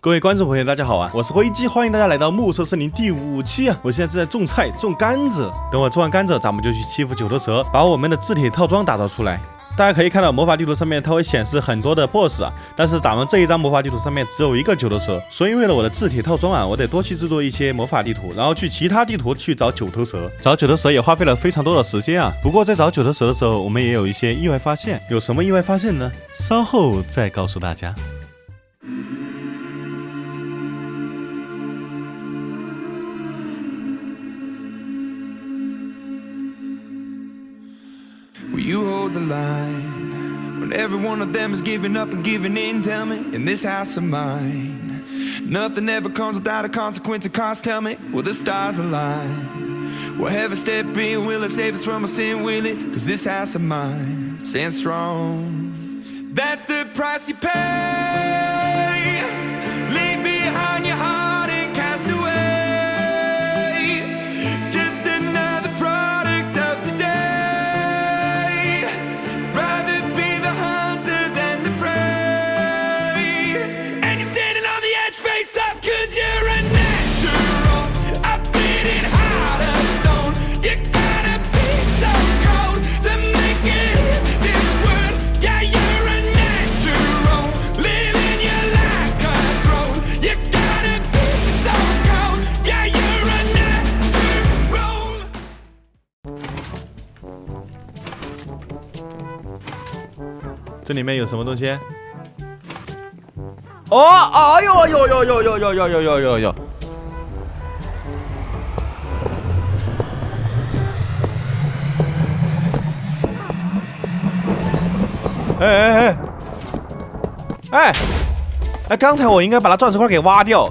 各位观众朋友，大家好啊！我是灰鸡，欢迎大家来到暮色森林第5期啊！我现在正在种菜，种甘蔗。等我种完甘蔗，咱们就去欺负九头蛇，把我们的制铁套装打造出来。大家可以看到魔法地图上面它会显示很多的 BOSS 啊，但是咱们这一张魔法地图上面只有一个九头蛇，所以为了我的制铁套装啊，我得多去制作一些魔法地图，然后去其他地图去找九头蛇。找九头蛇也花费了非常多的时间啊。不过在找九头蛇的时候，我们也有一些意外发现。有什么意外发现呢？稍后再告诉大家。Will you hold the line when every one of them is giving up and giving in? Tell me, in this house of mine, nothing ever comes without a consequence of cost. Tell me, will the stars align? Will heaven step in? Will it save us from our sin? Will it? 'Cause this house of mine stands strong. That's the price you pay. Leave behind your heart and cast away. Just another product of today. Rather be the hunter than the prey. And you're standing on the edge, face up, 'cause you're a natural. A beating heart of stone. You gotta be so cold to make it in this world. Yeah, you're a natural. Living your life cutthroat. You gotta be so cold. Yeah, you're a natural. 这里面有什么东西？哦，哎呦呦呦呦呦呦呦呦呦呦呦！哎，刚才我应该把它钻石块给挖掉。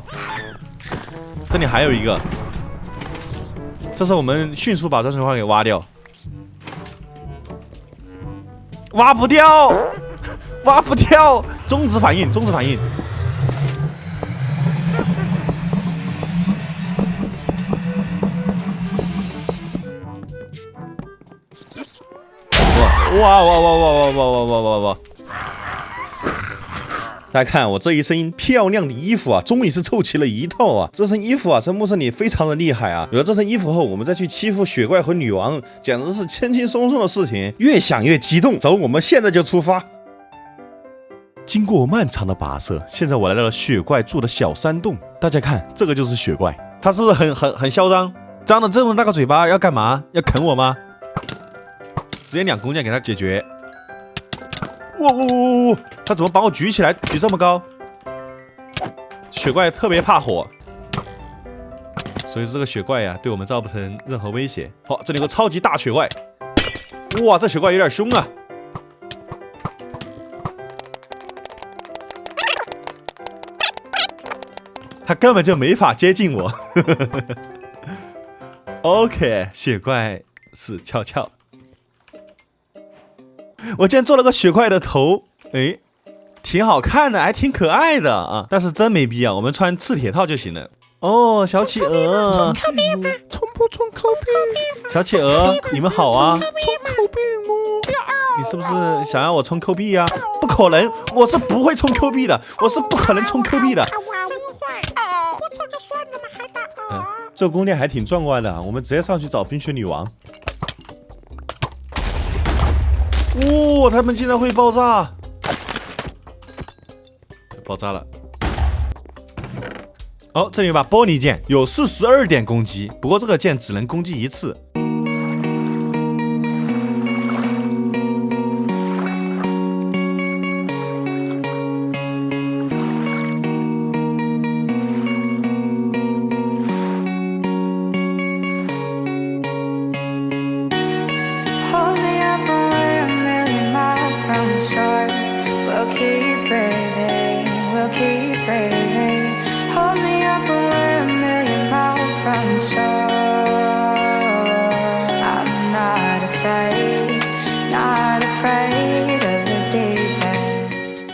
这里还有一个，这是我们迅速把钻石块给挖掉。挖不掉，挖不掉，终止反应，终止反应。哇！大家看我这一身漂亮的衣服啊，终于是凑齐了一套啊！这身衣服啊，在暮色里非常的厉害啊。有了这身衣服后，我们再去欺负雪怪和女王，简直是轻轻松松的事情。越想越激动，走，我们现在就出发。经过漫长的跋涉，现在我来到了雪怪住的小山洞。大家看，这个就是雪怪，他是不是很嚣张？张了这么大个嘴巴要干嘛？要啃我吗？直接2弓箭给他解决。哇！他怎么把我举起来，举这么高？雪怪特别怕火，所以这个雪怪呀，对我们造不成任何威胁。好，这里有个超级大雪怪。哇，这雪怪有点凶啊！他根本就没法接近我。OK， 雪怪死翘翘。我竟然做了个雪怪的头，哎，挺好看的，还挺可爱的啊！但是真没必要，我们穿赤铁套就行了。哦，小企鹅，冲口饼吗？冲不冲口饼？小企鹅，你们好啊！冲口饼哦！你是不是想要我充扣币呀？不可能，我是不会充扣币的，我是不可能充扣币的。真坏！不冲就算了嘛，还打哦！这宫殿还挺壮观的，我们直接上去找冰雪女王。哇，他们竟然会爆炸！爆炸了！哦，这里有把玻璃剑，有42点攻击，不过这个剑只能攻击1次。From shore, we'll keep breathing, we'll keep breathing. Hold me up when we're a million miles from shore. I'm not afraid of the deep end.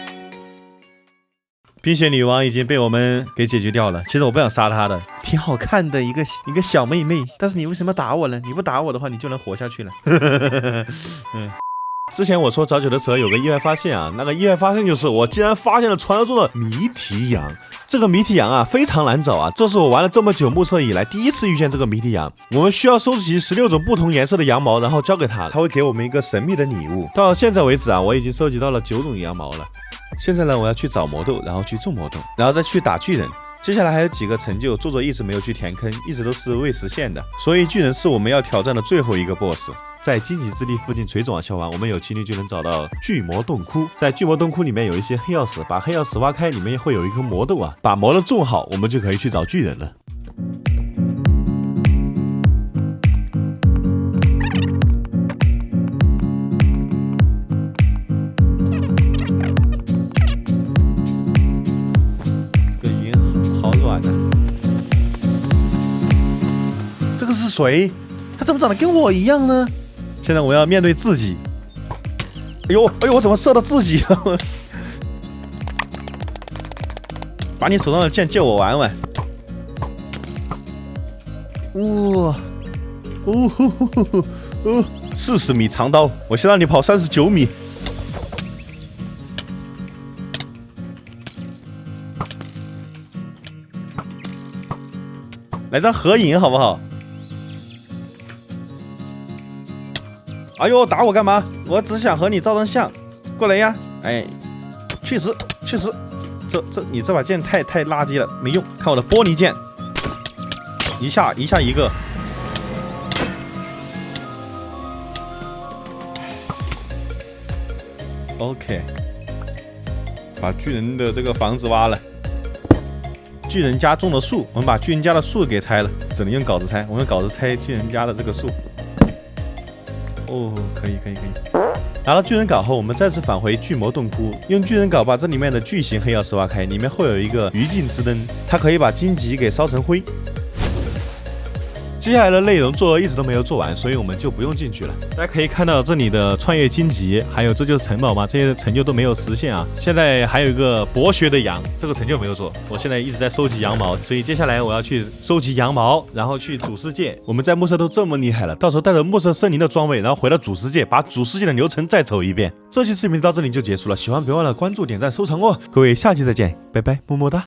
冰雪女王已经被我们给解决掉了。其实我不想杀她的，挺好看的一个小妹妹。但是你为什么打我呢？你不打我的话，你就能活下去了。之前我说找酒的时候有个意外发现啊，那个意外发现就是我竟然发现了传说中的谜题羊。这个谜题羊啊非常难找啊，这是我玩了这么久目测以来第一次遇见这个谜题羊。我们需要收集16种不同颜色的羊毛，然后交给他，他会给我们一个神秘的礼物。到现在为止啊，我已经收集到了9种羊毛了。现在呢，我要去找魔豆，然后去种魔豆，然后再去打巨人。接下来还有几个成就，作者一直没有去填坑，一直都是未实现的，所以巨人是我们要挑战的最后一个 BOSS。在荆棘之地附近锤种啊，小王，我们有几率就能找到巨魔洞窟。在巨魔洞窟里面有一些黑曜石，把黑曜石挖开，里面会有一颗魔豆啊，把魔豆种好，我们就可以去找巨人了。这个云好软啊！这个是谁？他怎么长得跟我一样呢？现在我要面对自己。哎呦，我怎么射到自己了？把你手上的剑借我玩玩。哇，40米长刀，我先让你跑39米。来张合影好不好？哎呦，打我干嘛？我只想和你照张相，过来呀！哎，去死！你这把剑太垃圾了，没用。看我的玻璃剑，一下一个。OK， 把巨人的这个房子挖了。巨人家种的树，我们把巨人家的树给拆了，只能用镐子拆。我们用镐子拆巨人家的这个树。哦，可以。拿了巨人镐后，我们再次返回巨魔洞窟，用巨人镐把这里面的巨型黑曜石挖开，里面会有一个余烬之灯，它可以把荆棘给烧成灰。接下来的内容作者一直都没有做完，所以我们就不用进去了。大家可以看到这里的穿越荆棘，还有这就是城堡嘛，这些成就都没有实现啊。现在还有一个博学的羊，这个成就没有做。我现在一直在收集羊毛，所以接下来我要去收集羊毛，然后去主世界。我们在暮色都这么厉害了，到时候带着暮色森林的装备，然后回到主世界，把主世界的流程再走一遍。这期视频到这里就结束了，喜欢别忘了关注、点赞、收藏哦。各位下期再见，拜拜，么么哒。